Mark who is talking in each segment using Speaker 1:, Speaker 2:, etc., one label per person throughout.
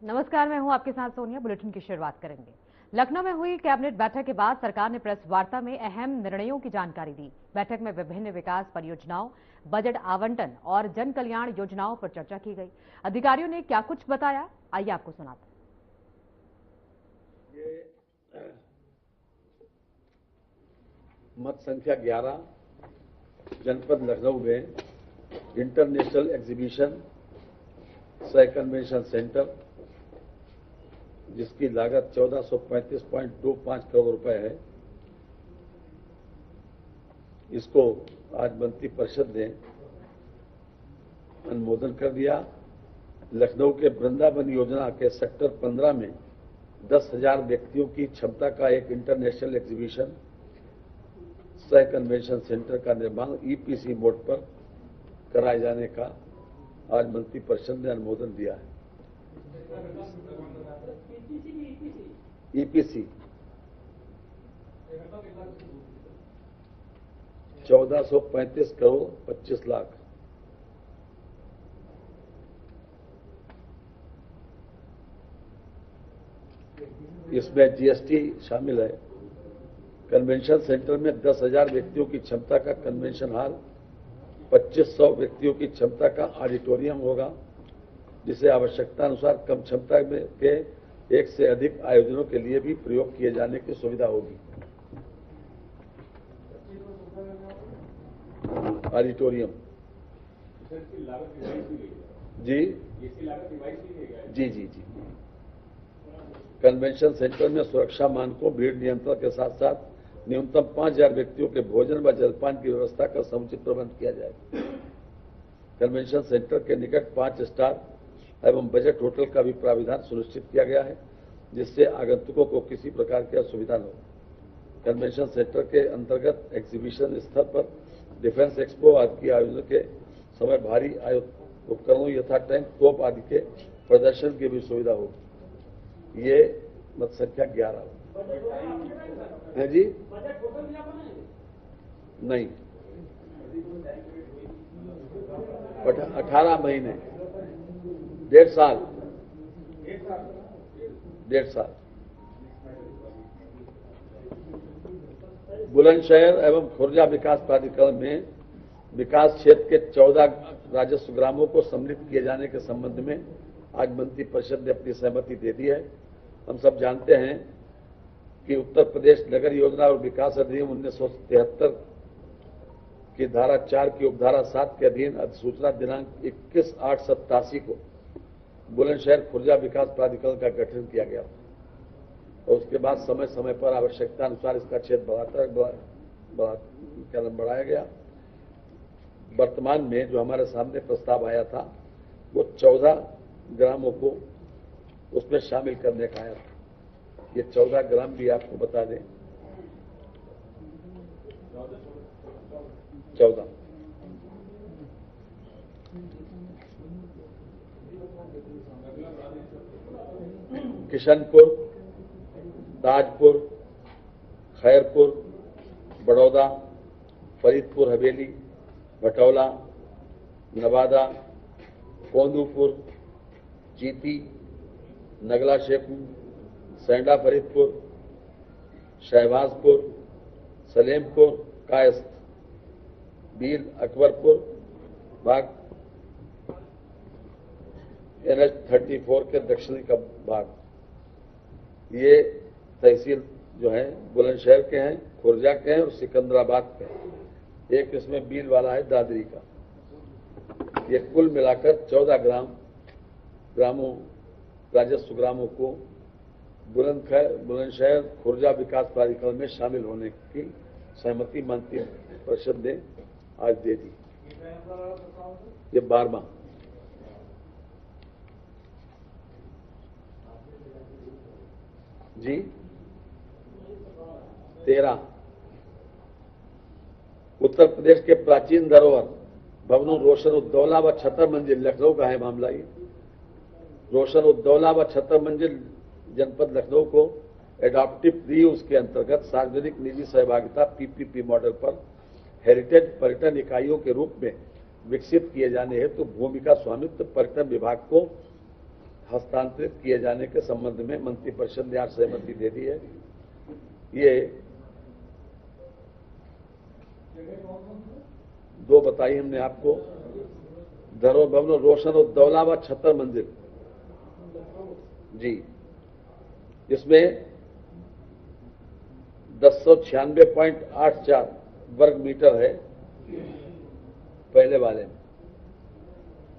Speaker 1: नमस्कार, मैं हूं आपके साथ सोनिया। बुलेटिन की शुरुआत करेंगे। लखनऊ में हुई कैबिनेट बैठक के बाद सरकार ने प्रेस वार्ता में अहम निर्णयों की जानकारी दी। बैठक में विभिन्न विकास परियोजनाओं, बजट आवंटन और जन कल्याण योजनाओं पर चर्चा की गई। अधिकारियों ने क्या कुछ बताया, आइए आपको सुनाते
Speaker 2: हैं। मत संख्या 11 जनपद लखनऊ में इंटरनेशनल एग्जीबिशन सह कन्वेंशन सेंटर, जिसकी लागत 1435.25 करोड़ रुपए है, इसको आज मंत्री परिषद ने अनुमोदन कर दिया। लखनऊ के वृंदावन योजना के सेक्टर 15 में 10,000 व्यक्तियों की क्षमता का एक इंटरनेशनल एग्जीबिशन सह कन्वेंशन सेंटर का निर्माण ईपीसी मोड पर कराए जाने का आज मंत्री परिषद ने अनुमोदन दिया है। ईपीसी 1435 करोड़ 25 लाख। इसमें जीएसटी शामिल है। कन्वेंशन सेंटर में 10,000 व्यक्तियों की क्षमता का कन्वेंशन हॉल, 2500 व्यक्तियों की क्षमता का ऑडिटोरियम होगा, जिसे आवश्यकता अनुसार कम क्षमता में के एक से अधिक आयोजनों के लिए भी प्रयोग किए जाने की सुविधा होगी। ऑडिटोरियम जी जी जी जी कन्वेंशन सेंटर में सुरक्षा मानकों, भीड़ नियंत्रण के साथ साथ न्यूनतम 5,000 व्यक्तियों के भोजन व जलपान की व्यवस्था का समुचित प्रबंध किया जाएगा। कन्वेंशन सेंटर के निकट 5 स्टार एवं बजट होटल का भी प्राविधान सुनिश्चित किया गया है, जिससे आगंतुकों को किसी प्रकार की असुविधा न हो। कन्वेंशन सेंटर के अंतर्गत एग्जीबिशन स्थल पर डिफेंस एक्सपो आदि की आयोजन के समय भारी उपकरणों यथा टैंक, तोप आदि के प्रदर्शन की भी सुविधा होगी। ये मत संख्या 11 है जी। नहीं, 18 महीने, 1.5 साल। बुलंदशहर एवं खुर्जा विकास प्राधिकरण में विकास क्षेत्र के 14 राजस्व ग्रामों को सम्मिलित किए जाने के संबंध में आज मंत्री परिषद ने अपनी सहमति दे दी है। हम सब जानते हैं कि उत्तर प्रदेश नगर योजना और विकास अधिनियम 1973 की धारा 4 की उपधारा 7 के अधीन अधिसूचना दिनांक 21/8/87 को बुलंदशहर खुर्जा विकास प्राधिकरण का गठन किया गया और उसके बाद समय समय पर आवश्यकता अनुसार इसका क्षेत्र बढ़ाया गया। वर्तमान में जो हमारे सामने प्रस्ताव आया था वो 14 ग्रामों को उसमें शामिल करने का आया था। ये 14 ग्राम भी आपको बता दें। 14 किशनपुर, ताजपुर, खैरपुर, बड़ौदा, फरीदपुर हवेली, भटौला, नवादा, कोंदूपुर, चीती, नगला शेखू, सैंडा फरीदपुर, शहबाजपुर, सलेमपुर, कायस्थ, बील, अकबरपुर भाग, NH-34 के दक्षिणी का भाग। ये तहसील जो है बुलंदशहर के हैं, खुर्जा के हैं और सिकंदराबाद के हैं। एक इसमें बील वाला है दादरी का। ये कुल मिलाकर 14 ग्रामों राजस्व ग्रामों को बुलंदशहर खुर्जा विकास प्राधिकरण में शामिल होने की सहमति मंत्री परिषद ने आज दे दी। ये 12वां। जी 13 उत्तर प्रदेश के प्राचीन धरोहर भवनों रोशन उद्दौला व 76 मंजिल, लखनऊ का है मामला। ये रोशन उद्दौला व 76 मंजिल जनपद लखनऊ को एडॉप्टिव रीयूज के अंतर्गत सार्वजनिक निजी सहभागिता PPP मॉडल पर हेरिटेज पर्यटन इकाइयों के रूप में विकसित किए जाने हेतु भूमि का स्वामित्व पर्यटन विभाग को हस्तांतरित किए जाने के संबंध में मंत्रिपरिषद ने आज सहमति दे दी है। ये दो बताई हमने आपको, धरोहर भवन रोशन और दौलावा छतर मंदिर जी, इसमें 1096.84 वर्ग मीटर है पहले वाले में।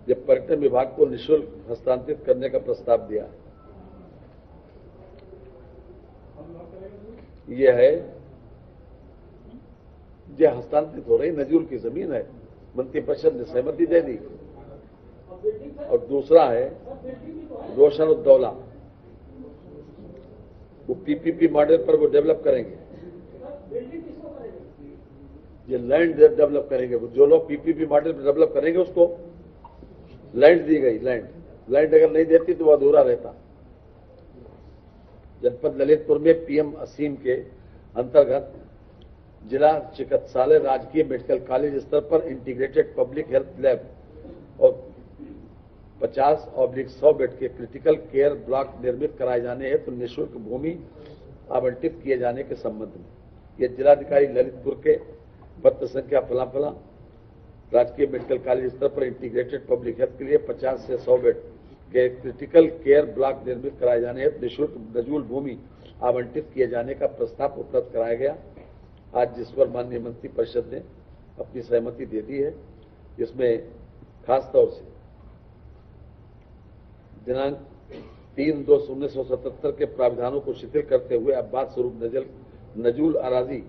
Speaker 2: जब पर्यटन विभाग को निःशुल्क हस्तांतरित करने का प्रस्ताव दिया, यह है जो हस्तांतरित हो रही नजूल की जमीन है, मंत्रिपरिषद ने सहमति दे दी। और दूसरा है रोशन उद्दौला, वो पीपीपी मॉडल पर वो डेवलप करेंगे, ये लैंड डेवलप करेंगे। जो लोग पीपीपी मॉडल पर डेवलप करेंगे उसको लैंड दी गई, लैंड अगर नहीं देती तो वो अधूरा रहता। जनपद ललितपुर में पीएम असीम के अंतर्गत जिला चिकित्सालय राजकीय मेडिकल कॉलेज स्तर पर इंटीग्रेटेड पब्लिक हेल्थ लैब और 50/100 बेड के क्रिटिकल केयर ब्लॉक निर्मित कराए जाने हैं तो निःशुल्क भूमि आवंटित किए जाने के संबंध में ये जिलाधिकारी ललितपुर के पत्र संख्या फलाफला राजकीय मेडिकल कॉलेज स्तर पर इंटीग्रेटेड पब्लिक हेल्थ के लिए 50 से 100 बेड के क्रिटिकल केयर ब्लॉक निर्मित कराए जाने हैं निःशुल्क नजूल भूमि आवंटित किए जाने का प्रस्ताव उपलब्ध कराया गया आज, जिस पर माननीय मंत्रिपरिषद ने अपनी सहमति दे दी है। इसमें खासतौर से दिनांक 3/2/1977 के प्रावधानों को शिथिल करते हुए अब्बास स्वरूप नजूल अराजी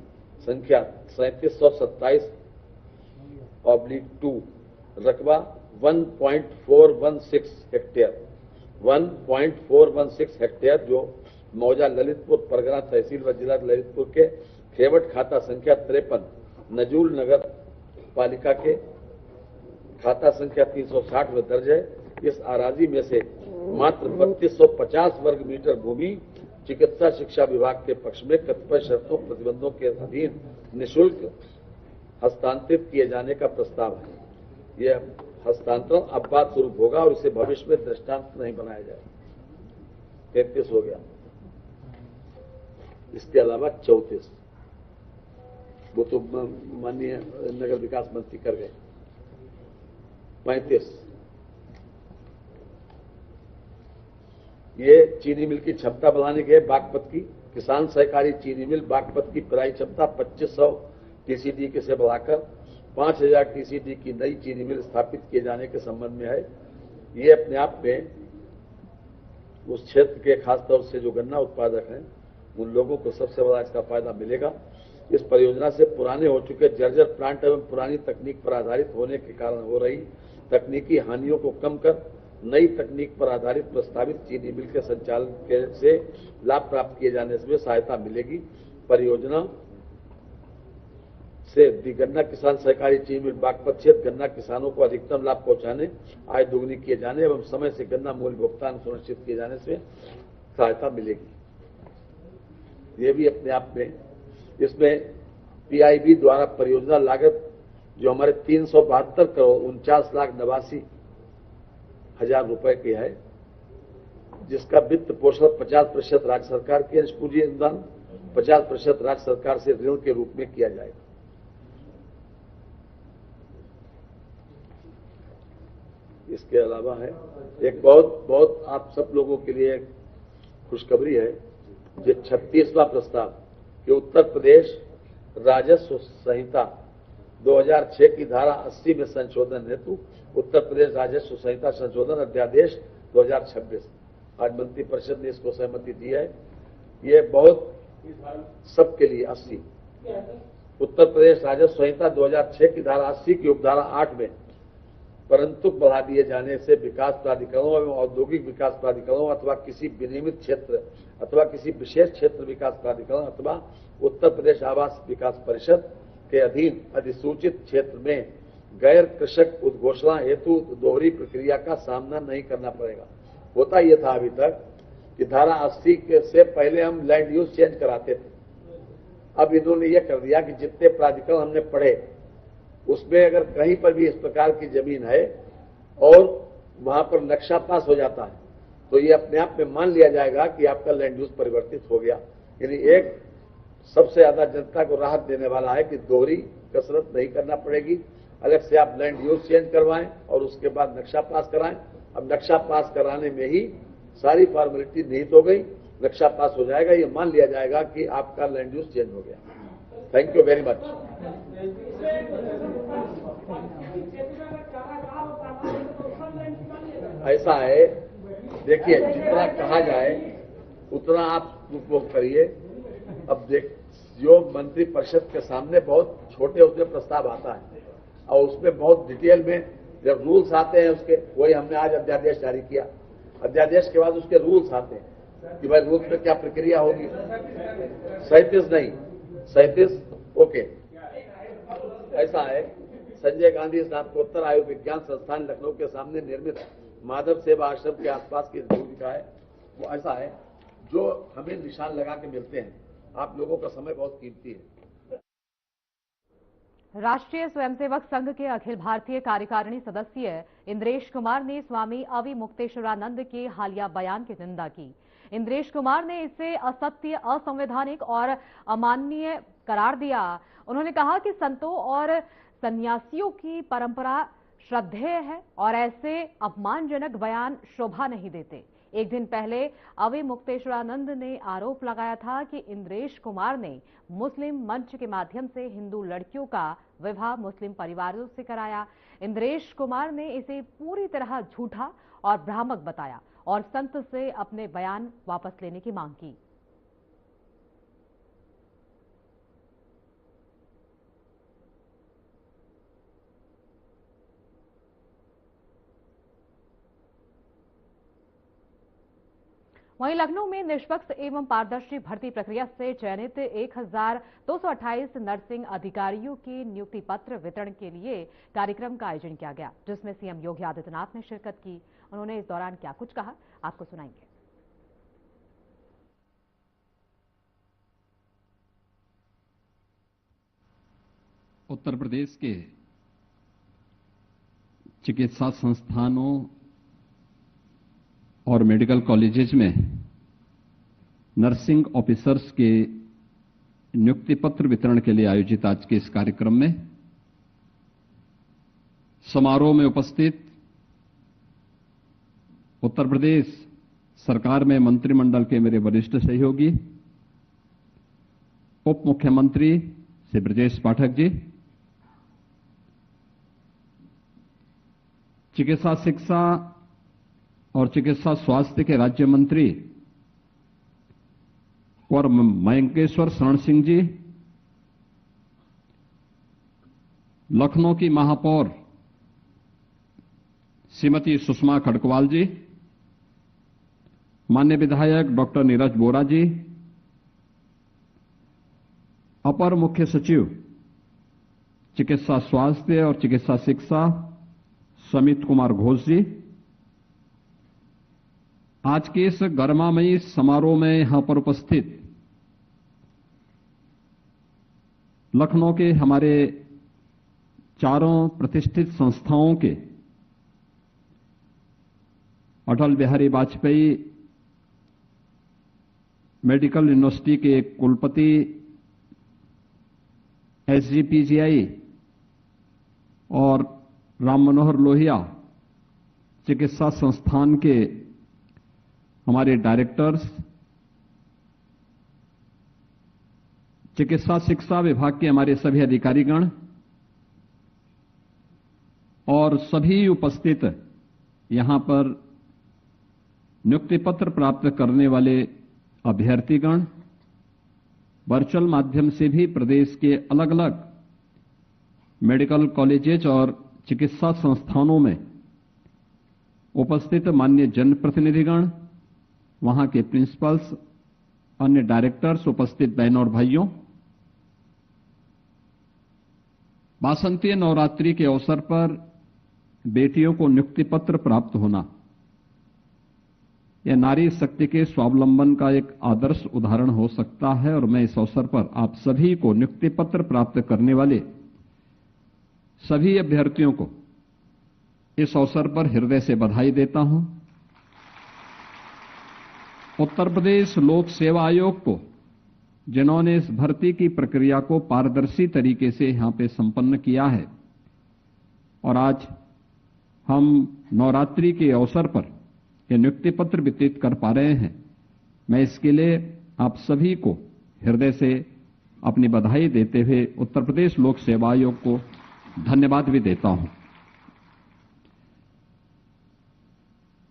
Speaker 2: संख्या 3727/2 रकबा 1.416 हेक्टेयर जो मौजा ललितपुर परगना तहसील व जिला ललितपुर के खेवट खाता संख्या 53 नजूल नगर पालिका के खाता संख्या 360 में दर्ज है। इस आराजी में से मात्र 3250 वर्ग मीटर भूमि चिकित्सा शिक्षा विभाग के पक्ष में कतिपय शर्तों प्रतिबंधों के अधीन निःशुल्क हस्तांतरित किए जाने का प्रस्ताव है। यह हस्तांतरण अब्बास स्वरूप होगा और इसे भविष्य में दृष्टांत नहीं बनाया जाएगा। 33 हो गया, इसके अलावा 34 वो तो माननीय नगर विकास मंत्री कर गए। 35 ये चीनी मिल की क्षमता बढ़ाने के बागपत की किसान सहकारी चीनी मिल बागपत की पेराई क्षमता 2500 टीसीडी के से बढ़ाकर 5000 टीसीडी की नई चीनी मिल स्थापित किए जाने के संबंध में है। ये अपने आप में उस क्षेत्र के खासतौर से जो गन्ना उत्पादक हैं उन लोगों को सबसे बड़ा इसका फायदा मिलेगा। इस परियोजना से पुराने हो चुके जर्जर प्लांट एवं पुरानी तकनीक पर आधारित होने के कारण हो रही तकनीकी हानियों को कम कर नई तकनीक पर आधारित प्रस्तावित चीनी मिल के संचालन से लाभ प्राप्त किए जाने में सहायता मिलेगी। परियोजना से गन्ना किसान सहकारी चीनी मिल बागपत क्षेत्र गन्ना किसानों को अधिकतम लाभ पहुंचाने, आय दोगुनी किए जाने एवं समय से गन्ना मूल्य भुगतान सुनिश्चित किए जाने से सहायता मिलेगी। ये भी अपने आप में इसमें पीआईबी द्वारा परियोजना लागत जो हमारे 372 करोड़ 49,89,000 रुपए की है, जिसका वित्त पोषण 50% राज्य सरकार के पूंजी अनुदान 50% राज्य सरकार से ऋण के रूप में किया जाएगा। इसके अलावा है एक बहुत आप सब लोगों के लिए एक खुशखबरी है, जो 36वां प्रस्ताव कि उत्तर प्रदेश राजस्व संहिता 2006 की धारा 80 में संशोधन हेतु उत्तर प्रदेश राजस्व संहिता संशोधन अध्यादेश 2026 आज मंत्रिपरिषद ने इसको सहमति दी है। ये बहुत सबके लिए 80 उत्तर प्रदेश राजस्व संहिता 2006 की धारा 80 की उपधारा 8 में परंतु बढ़ा दिए जाने से विकास प्राधिकरणों एवं औद्योगिक विकास प्राधिकरणों अथवा किसी विनियमित क्षेत्र अथवा किसी विशेष क्षेत्र विकास प्राधिकरण अथवा उत्तर प्रदेश आवास विकास परिषद के अधीन अधिसूचित क्षेत्र में गैर कृषक उद्घोषणा हेतु दोहरी प्रक्रिया का सामना नहीं करना पड़ेगा। होता यह था अभी तक कि धारा 80 से पहले हम लैंड यूज चेंज कराते थे। अब इन्होंने यह कर दिया कि जितने प्राधिकरण हमने पढ़े उसमें अगर कहीं पर भी इस प्रकार की जमीन है और वहां पर नक्शा पास हो जाता है तो ये अपने आप में मान लिया जाएगा कि आपका लैंड यूज परिवर्तित हो गया। यानी एक सबसे ज्यादा जनता को राहत देने वाला है कि दोहरी कसरत नहीं करना पड़ेगी। अलग से आप लैंड यूज चेंज करवाएं और उसके बाद नक्शा पास कराएं। अब नक्शा पास कराने में ही सारी फॉर्मेलिटी निहित हो गई, नक्शा पास हो जाएगा, ये मान लिया जाएगा कि आपका लैंड यूज चेंज हो गया। Thank you very much. ऐसा है, देखिए जितना कहा जाए उतना आप उपभोग करिए। अब देख, जो मंत्री परिषद के सामने बहुत छोटे उसमें प्रस्ताव आता है और उसमें बहुत डिटेल में जब रूल्स आते हैं उसके, वही हमने आज अध्यादेश जारी किया। अध्यादेश के बाद उसके रूल्स आते हैं कि भाई रूल्स में क्या प्रक्रिया होगी। 37 नहीं, 37 ओके। ऐसा है, संजय गांधी स्नातकोत्तर आयु विज्ञान संस्थान लखनऊ के सामने निर्मित माधव सेवा आश्रम के आसपास की भूमिका है वो ऐसा है जो हमें निशान लगा के मिलते हैं। आप लोगों का समय बहुत कीमती है।
Speaker 1: राष्ट्रीय स्वयंसेवक संघ के अखिल भारतीय कार्यकारिणी सदस्य इंद्रेश कुमार ने स्वामी अविमुक्तेश्वरानंद के हालिया बयान की निंदा की। इंद्रेश कुमार ने इसे असत्य, असंवैधानिक और अमाननीय करार दिया। उन्होंने कहा कि संतों और सन्यासियों की परंपरा श्रद्धेय है और ऐसे अपमानजनक बयान शोभा नहीं देते। एक दिन पहले अविमुक्तेश्वरानंद ने आरोप लगाया था कि इंद्रेश कुमार ने मुस्लिम मंच के माध्यम से हिंदू लड़कियों का विवाह मुस्लिम परिवारों से कराया। इंद्रेश कुमार ने इसे पूरी तरह झूठा और भ्रामक बताया और संत से अपने बयान वापस लेने की मांग की। वहीं लखनऊ में निष्पक्ष एवं पारदर्शी भर्ती प्रक्रिया से चयनित 1228 नर्सिंग अधिकारियों के नियुक्ति पत्र वितरण के लिए कार्यक्रम का आयोजन किया गया, जिसमें सीएम योगी आदित्यनाथ ने शिरकत की। उन्होंने इस दौरान क्या कुछ कहा, आपको सुनाएंगे।
Speaker 3: उत्तर प्रदेश के चिकित्सा संस्थानों और मेडिकल कॉलेजेस में नर्सिंग ऑफिसर्स के नियुक्ति पत्र वितरण के लिए आयोजित आज के इस कार्यक्रम में समारोह में उपस्थित उत्तर प्रदेश सरकार में मंत्रिमंडल के मेरे वरिष्ठ सहयोगी उप मुख्यमंत्री श्री ब्रजेश पाठक जी, चिकित्सा शिक्षा और चिकित्सा स्वास्थ्य के राज्य मंत्री और मयंकेश्वर शरण सिंह जी, लखनऊ की महापौर श्रीमती सुषमा खड़कवाल जी, माननीय विधायक डॉक्टर नीरज बोरा जी, अपर मुख्य सचिव चिकित्सा स्वास्थ्य और चिकित्सा शिक्षा समित कुमार घोष जी, आज के इस गरिमामयी समारोह में यहां पर उपस्थित लखनऊ के हमारे चारों प्रतिष्ठित संस्थाओं के अटल बिहारी वाजपेयी मेडिकल यूनिवर्सिटी के कुलपति एसजीपीजीआई और राम मनोहर लोहिया चिकित्सा संस्थान के हमारे डायरेक्टर्स, चिकित्सा शिक्षा विभाग के हमारे सभी अधिकारीगण और सभी उपस्थित यहां पर नियुक्ति पत्र प्राप्त करने वाले अभ्यर्थीगण, वर्चुअल माध्यम से भी प्रदेश के अलग अलग मेडिकल कॉलेजेस और चिकित्सा संस्थानों में उपस्थित माननीय जनप्रतिनिधिगण, वहां के प्रिंसिपल्स, अन्य डायरेक्टर्स, उपस्थित बहनों और भाइयों, वासंतीय नवरात्रि के अवसर पर बेटियों को नियुक्ति पत्र प्राप्त होना यह नारी शक्ति के स्वावलंबन का एक आदर्श उदाहरण हो सकता है और मैं इस अवसर पर आप सभी को नियुक्ति पत्र प्राप्त करने वाले सभी अभ्यर्थियों को इस अवसर पर हृदय से बधाई देता हूं। उत्तर प्रदेश लोक सेवा आयोग को, जिन्होंने इस भर्ती की प्रक्रिया को पारदर्शी तरीके से यहां पे संपन्न किया है। और आज हम नवरात्रि के अवसर पर ये नियुक्ति पत्र वितरित कर पा रहे हैं। मैं इसके लिए आप सभी को हृदय से अपनी बधाई देते हुए उत्तर प्रदेश लोक सेवा आयोग को धन्यवाद भी देता हूं।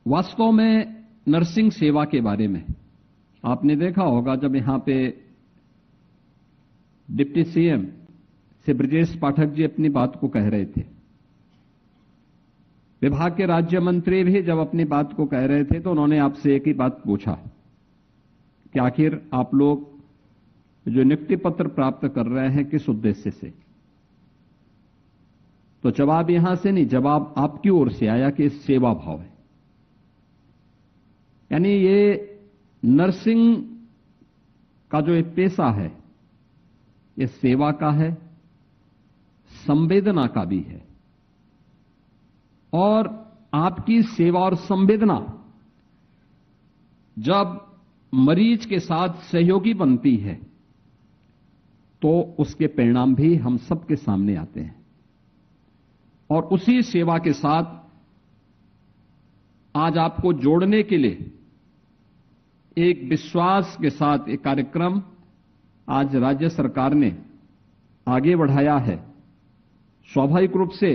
Speaker 3: वास्तव में नर्सिंग सेवा के बारे में आपने देखा होगा, जब यहां पे डिप्टी सीएम श्री ब्रजेश पाठक जी अपनी बात को कह रहे थे, विभाग के राज्य मंत्री भी जब अपनी बात को कह रहे थे, तो उन्होंने आपसे एक ही बात पूछा कि आखिर आप लोग जो नियुक्ति पत्र प्राप्त कर रहे हैं किस उद्देश्य से। तो जवाब यहां से नहीं, जवाब आपकी ओर से आया कि सेवा भाव है। यानी ये नर्सिंग का जो एक पेशा है, ये सेवा का है, संवेदना का भी है। और आपकी सेवा और संवेदना जब मरीज के साथ सहयोगी बनती है, तो उसके परिणाम भी हम सबके सामने आते हैं। और उसी सेवा के साथ आज आपको जोड़ने के लिए एक विश्वास के साथ एक कार्यक्रम आज राज्य सरकार ने आगे बढ़ाया है। स्वाभाविक रूप से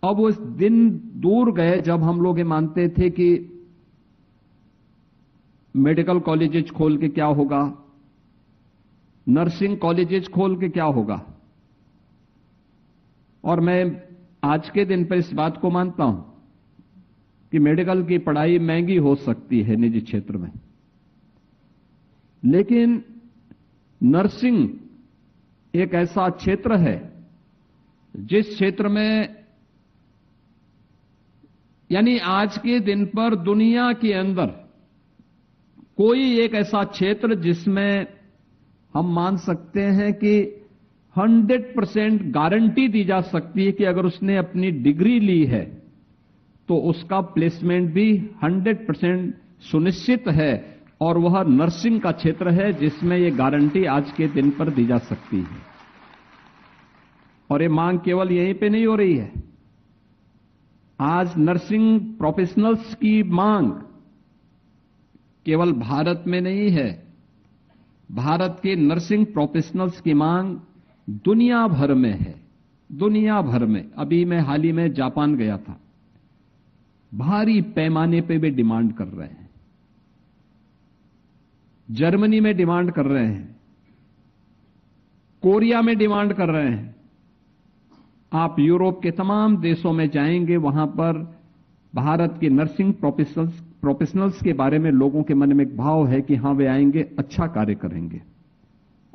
Speaker 3: अब उस दिन दूर गए जब हम लोग ये मानते थे कि मेडिकल कॉलेजेस खोल के क्या होगा, नर्सिंग कॉलेजेस खोल के क्या होगा। और मैं आज के दिन पर इस बात को मानता हूं कि मेडिकल की पढ़ाई महंगी हो सकती है निजी क्षेत्र में, लेकिन नर्सिंग एक ऐसा क्षेत्र है जिस क्षेत्र में, यानी आज के दिन पर दुनिया के अंदर कोई एक ऐसा क्षेत्र जिसमें हम मान सकते हैं कि 100% गारंटी दी जा सकती है कि अगर उसने अपनी डिग्री ली है तो उसका प्लेसमेंट भी 100% सुनिश्चित है। और वह नर्सिंग का क्षेत्र है जिसमें यह गारंटी आज के दिन पर दी जा सकती है। और ये मांग केवल यहीं पे नहीं हो रही है, आज नर्सिंग प्रोफेशनल्स की मांग केवल भारत में नहीं है, भारत के नर्सिंग प्रोफेशनल्स की मांग दुनिया भर में है, दुनिया भर में। अभी मैं हाल ही में जापान गया था, भारी पैमाने पे वे डिमांड कर रहे हैं, जर्मनी में डिमांड कर रहे हैं, कोरिया में डिमांड कर रहे हैं। आप यूरोप के तमाम देशों में जाएंगे, वहां पर भारत के नर्सिंग प्रोफेशनल्स के बारे में लोगों के मन में एक भाव है कि हां वे आएंगे, अच्छा कार्य करेंगे।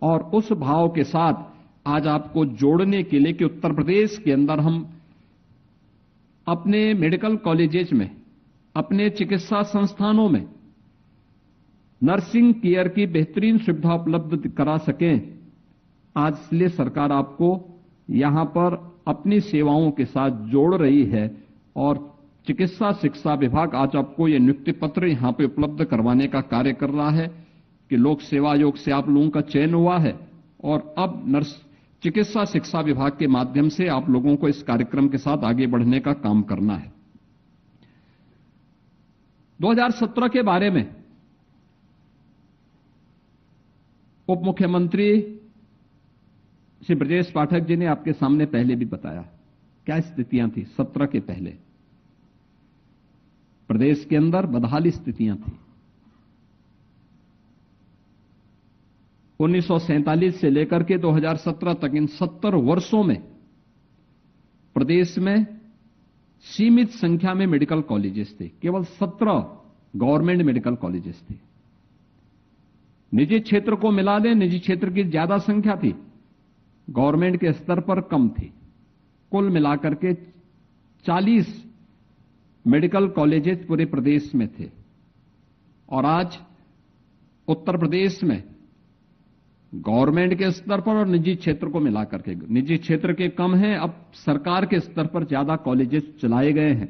Speaker 3: और उस भाव के साथ आज आपको जोड़ने के लिए कि उत्तर प्रदेश के अंदर हम अपने मेडिकल कॉलेजेस में, अपने चिकित्सा संस्थानों में नर्सिंग केयर की बेहतरीन सुविधा उपलब्ध करा सकें, आज इसलिए सरकार आपको यहां पर अपनी सेवाओं के साथ जोड़ रही है। और चिकित्सा शिक्षा विभाग आज आपको ये नियुक्ति पत्र यहां पे उपलब्ध करवाने का कार्य कर रहा है कि लोक सेवा आयोग से आप लोगों का चयन हुआ है और अब चिकित्सा शिक्षा विभाग के माध्यम से आप लोगों को इस कार्यक्रम के साथ आगे बढ़ने का काम करना है। 2017 के बारे में उप मुख्यमंत्री श्री ब्रजेश पाठक जी ने आपके सामने पहले भी बताया क्या स्थितियां थी। 17 के पहले प्रदेश के अंदर बदहाली स्थितियां थी। 1947 से लेकर के 2017 तक इन 70 वर्षों में प्रदेश में सीमित संख्या में मेडिकल कॉलेजेस थे, केवल 17 गवर्नमेंट मेडिकल कॉलेजेस थे। निजी क्षेत्र को मिला दें, निजी क्षेत्र की ज्यादा संख्या थी, गवर्नमेंट के स्तर पर कम थी। कुल मिलाकर के 40 मेडिकल कॉलेजेस पूरे प्रदेश में थे। और आज उत्तर प्रदेश में गवर्नमेंट के स्तर पर और निजी क्षेत्र को मिलाकर के, निजी क्षेत्र के कम हैं, अब सरकार के स्तर पर ज्यादा कॉलेजेस चलाए गए हैं।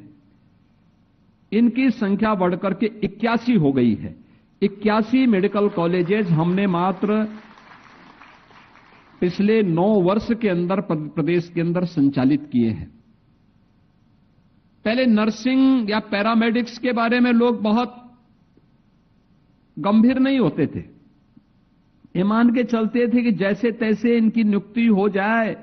Speaker 3: इनकी संख्या बढ़कर के 81 हो गई है। 81 मेडिकल कॉलेजेस हमने मात्र पिछले 9 वर्ष के अंदर प्रदेश के अंदर संचालित किए हैं। पहले नर्सिंग या पैरामेडिक्स के बारे में लोग बहुत गंभीर नहीं होते थे। ये मान के चलते थे कि जैसे तैसे इनकी नियुक्ति हो जाए,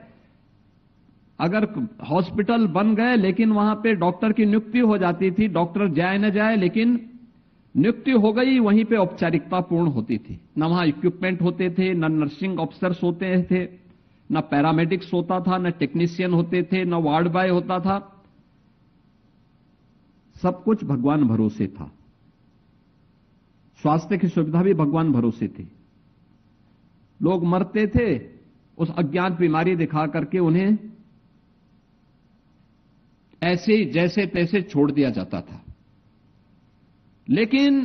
Speaker 3: अगर हॉस्पिटल बन गए लेकिन वहां पे डॉक्टर की नियुक्ति हो जाती थी, डॉक्टर जाए न जाए लेकिन नियुक्ति हो गई, वहीं पे औपचारिकता पूर्ण होती थी। न वहां इक्विपमेंट होते थे, न नर्सिंग ऑफिसर्स होते थे, न पैरामेडिक्स होता था, न टेक्नीशियन होते थे, न वार्ड बॉय होता था। सब कुछ भगवान भरोसे था। स्वास्थ्य की सुविधा भी भगवान भरोसे थी। लोग मरते थे उस अज्ञात बीमारी दिखा करके, उन्हें ऐसे ही जैसे तैसे छोड़ दिया जाता था। लेकिन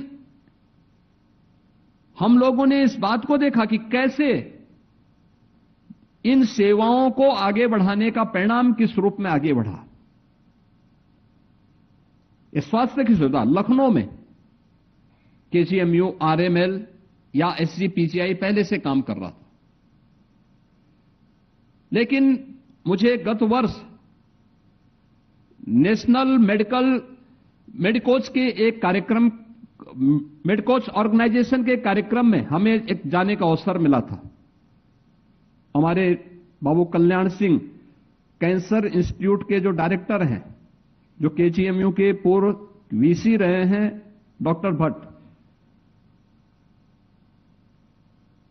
Speaker 3: हम लोगों ने इस बात को देखा कि कैसे इन सेवाओं को आगे बढ़ाने का परिणाम किस रूप में आगे बढ़ा। इस स्वास्थ्य की सुविधा लखनऊ में केजीएमयू, आरएमएल या एसजीपीजीआई पहले से काम कर रहा था। लेकिन मुझे गत वर्ष नेशनल मेडिकोच के एक कार्यक्रम, मेडिकोच ऑर्गेनाइजेशन के कार्यक्रम में हमें एक जाने का अवसर मिला था। हमारे बाबू कल्याण सिंह कैंसर इंस्टीट्यूट के जो डायरेक्टर हैं, जो केजीएमयू के पूर्व वीसी रहे हैं, डॉक्टर भट्ट,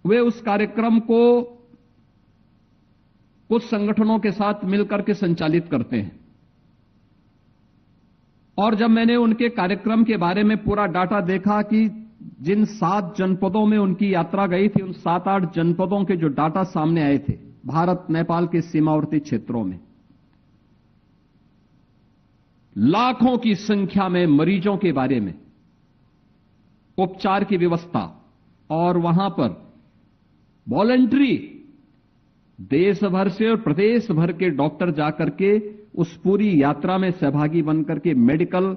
Speaker 3: वे उस कार्यक्रम को कुछ संगठनों के साथ मिलकर के संचालित करते हैं। और जब मैंने उनके कार्यक्रम के बारे में पूरा डाटा देखा कि जिन 7 जनपदों में उनकी यात्रा गई थी, उन 7-8 जनपदों के जो डाटा सामने आए थे भारत नेपाल के सीमावर्ती क्षेत्रों में, लाखों की संख्या में मरीजों के बारे में, उपचार की व्यवस्था, और वहां पर वॉलंटरी देश भर से और प्रदेश भर के डॉक्टर जाकर के उस पूरी यात्रा में सहभागी बनकर के मेडिकल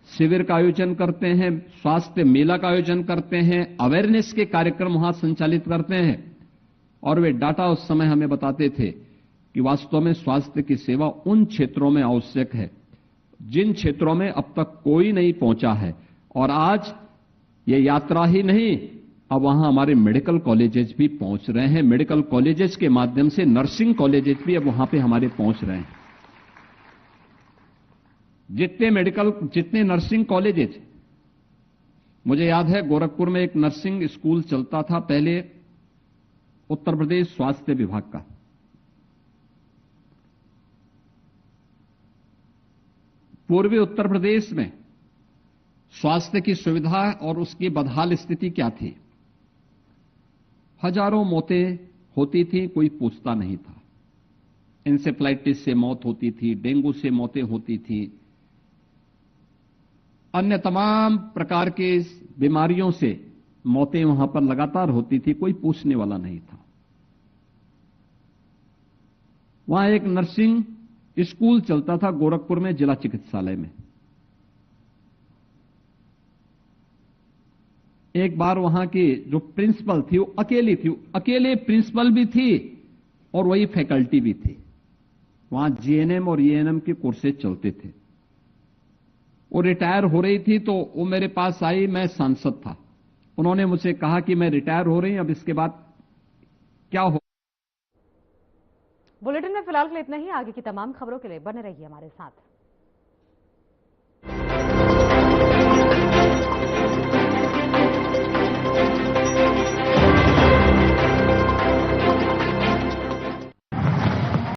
Speaker 3: शिविर का आयोजन करते हैं, स्वास्थ्य मेला का आयोजन करते हैं, अवेयरनेस के कार्यक्रम वहां संचालित करते हैं। और वे डाटा उस समय हमें बताते थे कि वास्तव में स्वास्थ्य की सेवा उन क्षेत्रों में आवश्यक है जिन क्षेत्रों में अब तक कोई नहीं पहुंचा है। और आज ये यात्रा ही नहीं, अब वहां हमारे मेडिकल कॉलेजेस भी पहुंच रहे हैं। मेडिकल कॉलेजेस के माध्यम से नर्सिंग कॉलेजेस भी अब वहां पे हमारे पहुंच रहे हैं। जितने नर्सिंग कॉलेजेस, मुझे याद है गोरखपुर में एक नर्सिंग स्कूल चलता था पहले, उत्तर प्रदेश स्वास्थ्य विभाग का। पूर्वी उत्तर प्रदेश में स्वास्थ्य की सुविधा और उसकी बदहाल स्थिति क्या थी। हजारों मौतें होती थी, कोई पूछता नहीं था। इंसेफ्लाइटिस से मौत होती थी, डेंगू से मौतें होती थी, अन्य तमाम प्रकार के बीमारियों से मौतें वहां पर लगातार होती थी, कोई पूछने वाला नहीं था। वहां एक नर्सिंग स्कूल चलता था गोरखपुर में, जिला चिकित्सालय में। एक बार वहां की जो प्रिंसिपल थी वो अकेली थी, अकेले प्रिंसिपल भी थी और वही फैकल्टी भी थी। वहां जीएनएम और ईएनएम के कोर्सेज चलते थे। वो रिटायर हो रही थी तो वो मेरे पास आई, मैं सांसद था। उन्होंने मुझसे कहा कि मैं रिटायर हो रही हूं, अब इसके बाद क्या हो।
Speaker 1: बुलेटिन में फिलहाल के लिए इतना ही। आगे की तमाम खबरों के लिए बने रहिए हमारे साथ।